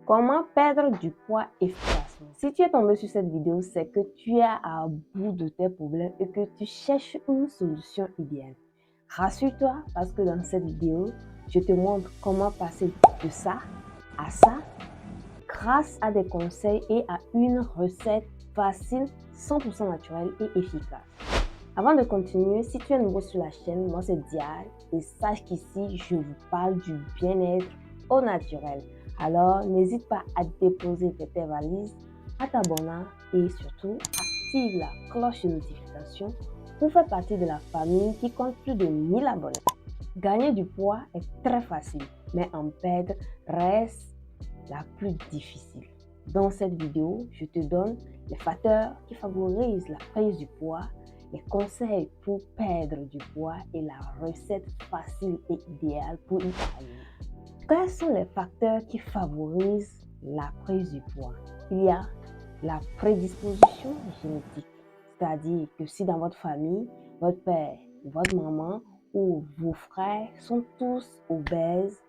Comment perdre du poids efficacement? Si tu es tombé sur cette vidéo, c'est que tu es à bout de tes problèmes et que tu cherches une solution idéale. Rassure-toi parce que dans cette vidéo, je te montre comment passer de ça à ça grâce à des conseils et à une recette facile, 100% naturelle et efficace. Avant de continuer, si tu es nouveau sur la chaîne, moi c'est Diane et sache qu'ici, je vous parle du bien-être au naturel. Alors, n'hésite pas à déposer tes valises, à t'abonner et surtout, active la cloche de notification pour faire partie de la famille qui compte plus de 1000 abonnés. Gagner du poids est très facile, mais en perdre reste la plus difficile. Dans cette vidéo, je te donne les facteurs qui favorisent la prise du poids, les conseils pour perdre du poids et la recette facile et idéale pour y parvenir. Quels sont les facteurs qui favorisent la prise du poids? Il y a la prédisposition génétique, c'est-à-dire que si dans votre famille, votre père, votre maman ou vos frères sont tous obèses,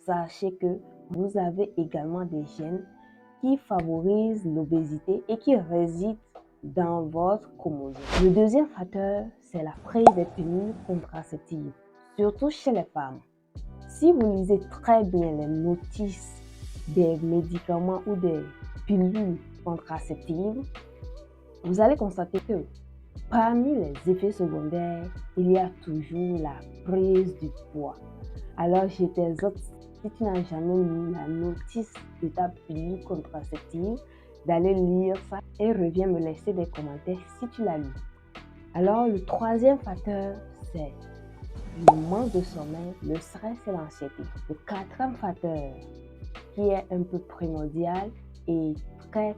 sachez que vous avez également des gènes qui favorisent l'obésité et qui résident dans votre chromosome. Le deuxième facteur, c'est la prise des pilules contraceptives, surtout chez les femmes. Si vous lisez très bien les notices des médicaments ou des pilules contraceptives, vous allez constater que parmi les effets secondaires, il y a toujours la prise du poids. Alors, je t'exhorte, si tu n'as jamais lu la notice de ta pilule contraceptive, d'aller lire ça et reviens me laisser des commentaires si tu l'as lu. Alors, le troisième facteur, c'est le manque de sommeil, le stress et l'anxiété. Le quatrième facteur, qui est un peu primordial et très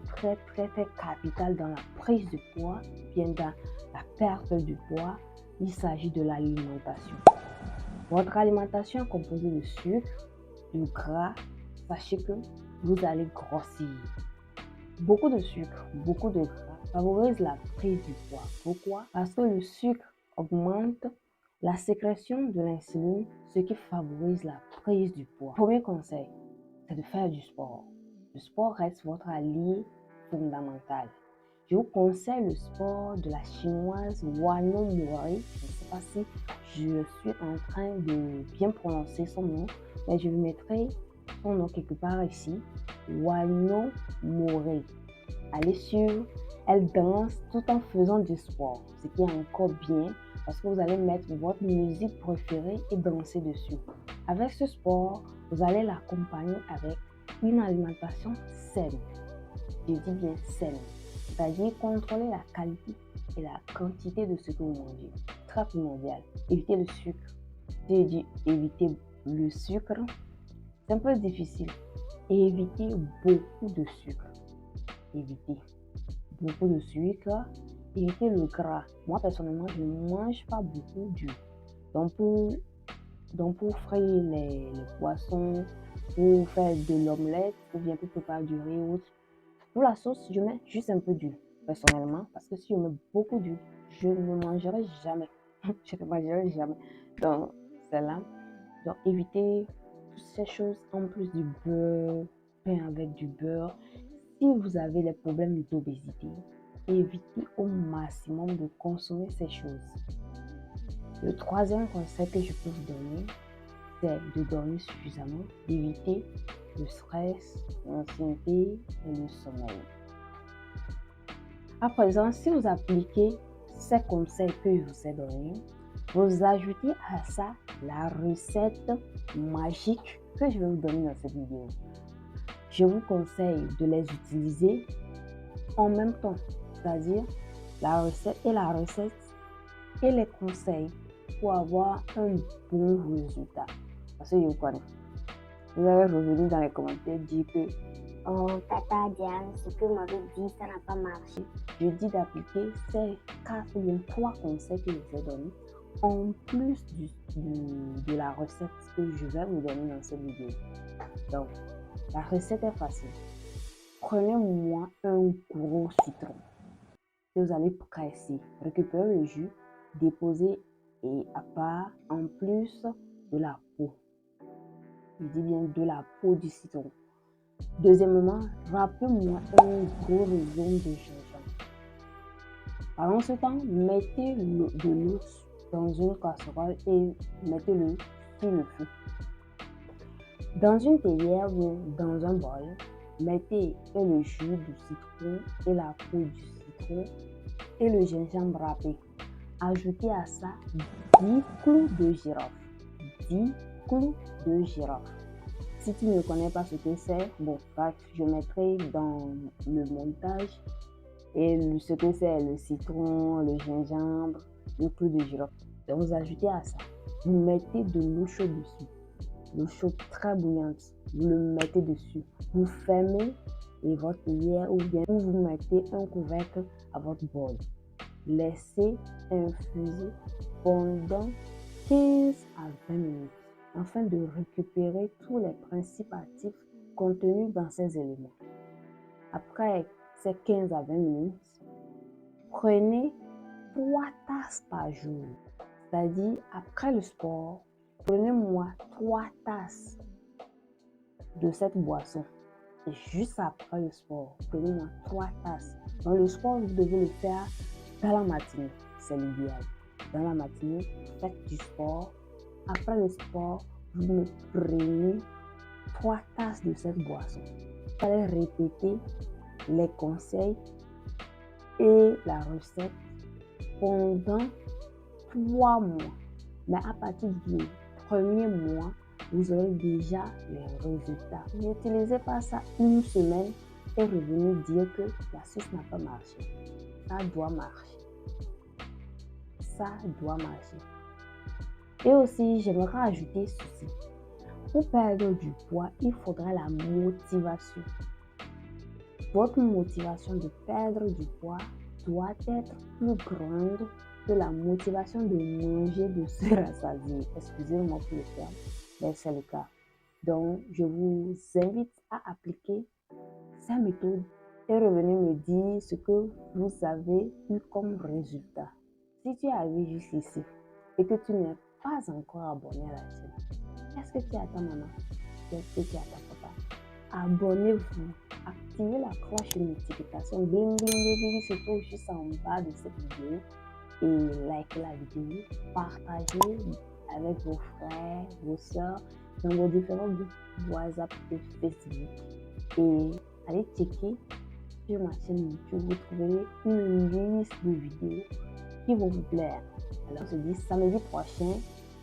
capital dans la prise de poids, bien dans la perte du poids, il s'agit de l'alimentation. Votre alimentation est composée de sucre, de gras, sachez que vous allez grossir. Beaucoup de sucre, beaucoup de gras favorise la prise du poids. Pourquoi? Parce que le sucre augmente la sécrétion de l'insuline, ce qui favorise la prise du poids. Premier conseil, c'est de faire du sport. Le sport reste votre allié fondamental. Je vous conseille le sport de la chinoise Wano Mori. Je ne sais pas si je suis en train de bien prononcer son nom, mais je vous mettrai son nom quelque part ici. Wano Mori. Allez suivre. Elle danse tout en faisant du sport, ce qui est encore bien parce que vous allez mettre votre musique préférée et danser dessus. Avec ce sport, vous allez l'accompagner avec une alimentation saine. Je dis bien saine. C'est-à-dire contrôler la qualité et la quantité de ce que vous mangez. Très primordial. Éviter le sucre. Si je dis éviter le sucre, c'est un peu difficile. Et éviter beaucoup de sucre. Éviter beaucoup de sucre. Éviter le gras. Moi, personnellement, je ne mange pas beaucoup d'huile. Donc, pour frire les poissons, pour faire de l'omelette, ou bien pour préparer du riz ou autre, pour la sauce, je mets juste un peu d'huile, personnellement, parce que si je mets beaucoup d'huile, je ne mangerai jamais. Je ne mangerai jamais. Donc, c'est là. Donc, évitez toutes ces choses, en plus du beurre, pain avec du beurre. Si vous avez des problèmes d'obésité, évitez au maximum de consommer ces choses. Le troisième conseil que je peux vous donner, c'est de dormir suffisamment, d'éviter le stress, l'anxiété et le sommeil. À présent, si vous appliquez ces conseils que je vous ai donnés, vous ajoutez à ça la recette magique que je vais vous donner dans cette vidéo. Je vous conseille de les utiliser en même temps, c'est-à-dire la recette et les conseils pour avoir un bon résultat. Parce que je vous connais. Vous allez revenir dans les commentaires dire que oh, Tata Diane, ce que vous m'avez dit, ça n'a pas marché. Je dis d'appliquer ces 4 ou bien 3 conseils que je vous ai donnés en plus de la recette que je vais vous donner dans cette vidéo. Donc, la recette est facile. Prenez-moi un gros citron que vous allez presser, récupérez le jus, déposez et à part en plus de la peau. Je dis bien de la peau du citron. Deuxièmement, râpez-moi un gros rhizome de gingembre. Pendant ce temps, mettez de l'eau dans une casserole et mettez-le sur le feu. Dans une théière ou dans un bol, mettez le jus du citron et la peau du citron et le gingembre râpé. Ajoutez à ça 10 clous de girofle. 10 clous de girofle. Si tu ne connais pas ce que c'est, bon, bref, je mettrai dans le montage et ce que c'est le citron, le gingembre, le clou de girofle. Donc, vous ajoutez à ça. Vous mettez de l'eau chaude dessus. L'eau chaude très bouillante. Vous le mettez dessus. Vous fermez votre théière ou bien vous mettez un couvercle à votre bol. Laissez infuser pendant 15 à 20 minutes afin de récupérer tous les principes actifs contenus dans ces éléments. Après ces 15 à 20 minutes, prenez 3 tasses par jour. C'est-à-dire, après le sport, prenez-moi 3 tasses de cette boisson. Et juste après le sport, prenez-moi 3 tasses. Dans le sport, vous devez le faire dans la matinée. C'est l'idéal. Dans la matinée, faites du sport. Après le sport, vous me prenez 3 tasses de cette boisson. Vous allez répéter les conseils et la recette pendant 3 mois. Mais à partir du premier mois, vous aurez déjà les résultats. N'utilisez pas ça une semaine et revenez dire que l'astuce n'a pas marché. Ça doit marcher. Ça doit marcher. Et aussi, j'aimerais ajouter ceci. Pour perdre du poids, il faudra la motivation. Votre motivation de perdre du poids doit être plus grande que la motivation de manger, de se rassasier. Excusez-moi pour le terme, mais c'est le cas. Donc, je vous invite à appliquer ces méthodes et revenez me dire ce que vous avez eu comme résultat. Si tu es arrivé jusqu'ici et que tu n'es pas encore abonné à la chaîne, qu'est-ce que tu attends, maman? Qu'est-ce que tu attends, papa? Abonnez-vous, activez la cloche de notification, bling bling bling bling, se trouve juste en bas de cette vidéo et likez la vidéo, partagez avec vos frères, vos soeurs, dans vos différents groupes WhatsApp et Facebook. Et allez checker sur ma chaîne YouTube, vous trouverez une liste de vidéos qui vont vous plaire. Alors, on se dit samedi prochain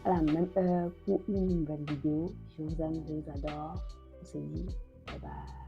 à la même heure pour une nouvelle vidéo. Je vous aime, je vous adore. On se dit bye bye.